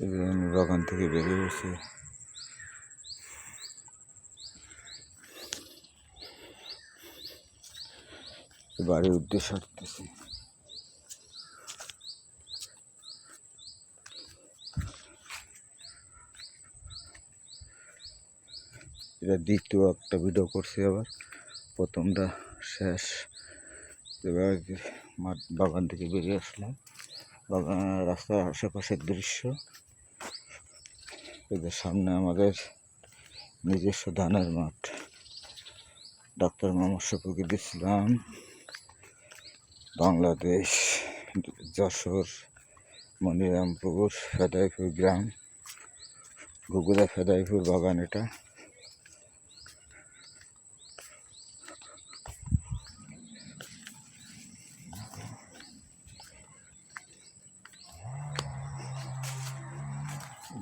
আমি বাগান থেকে বেরিয়ে গেছি। বাড়ির উদ্দেশ্যে হাঁটতেছি। এটা দ্বিতীয় একটা ভিডিও করছি, আবার প্রথমটা শেষ। এবার বাগান থেকে বেরিয়ে আসলাম। বাগান রাস্তার আশেপাশের দৃশ্য। এদের সামনে আমাদের নিজস্ব ধানের মাঠ। ডাক্তার মোহাম্মদ শফিকুল ইসলাম, বাংলাদেশ, যশোর, মনিরামপুর, ফেদাইপুর গ্রাম, ঘুঘুরা ফেদাইপুর বাগান। এটা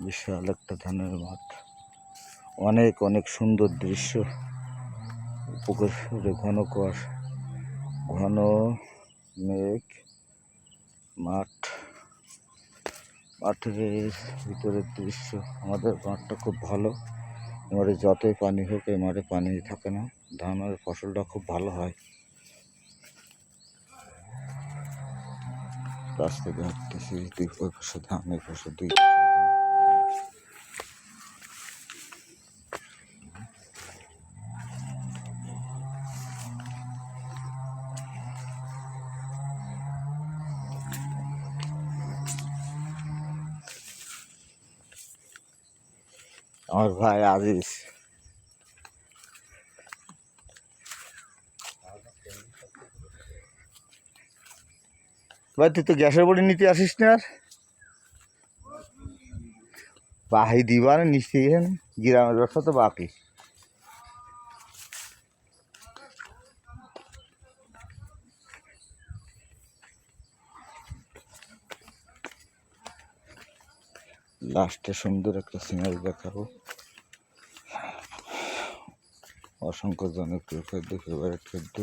বিশাল একটা ধানের মাঠ, অনেক অনেক সুন্দর দৃশ্য। পুকুরে ঘন কুয়াশা, ঘন মেঘ, মাঠের ভিতরের দৃশ্য। আমাদের মাঠটা খুব ভালো। এবারে যতই পানি হোক এই মাঠে পানি থাকে না, ধানের ফসলটা খুব ভালো হয়। রাস্তা দিয়ে হাঁটতেছি, ওই পাশে ধান, এই পাশে দুই পাশে ধান। আমার ভাই আজিজ, ভাই তুই তো গ্যাসের বড়ি নিতে আসিস না? আর বাহি দিবার নিশ্চয়ই গ্রামের ব্যবসা তো বাকি। লাস্টে সুন্দর একটা সিনারি দেখাবো। অসংখ্য জনপ্রিয় খাদ্য, ফেভারিট খাদ্য।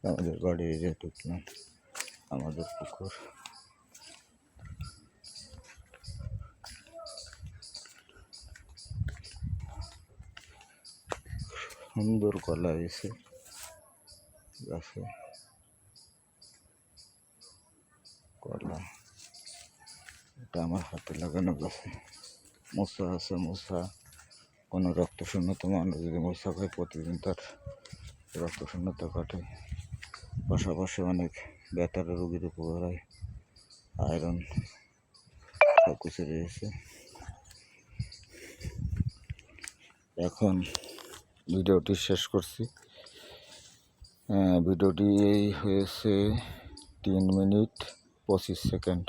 আমাদের বাড়ি এরিয়া ঢুকলাম, আমাদের পুকুর। সুন্দর কলা এসে গাছে, কলা। এটা আমার হাতে লাগানো গাছে। মশা আছে, মশা। কোনো রক্তশূন্যতা মানুষ যদি মশা খায় প্রতিদিন তার রক্তশূন্যতা কাটে। পাশাপাশি অনেক ব্যথার রোগীর উপকার হয়, আয়রন সব কিছু রয়েছে। এখন ভিডিওটি শেষ করছি। ভিডিওটি হয়েছে 3 মিনিট 25 সেকেন্ড।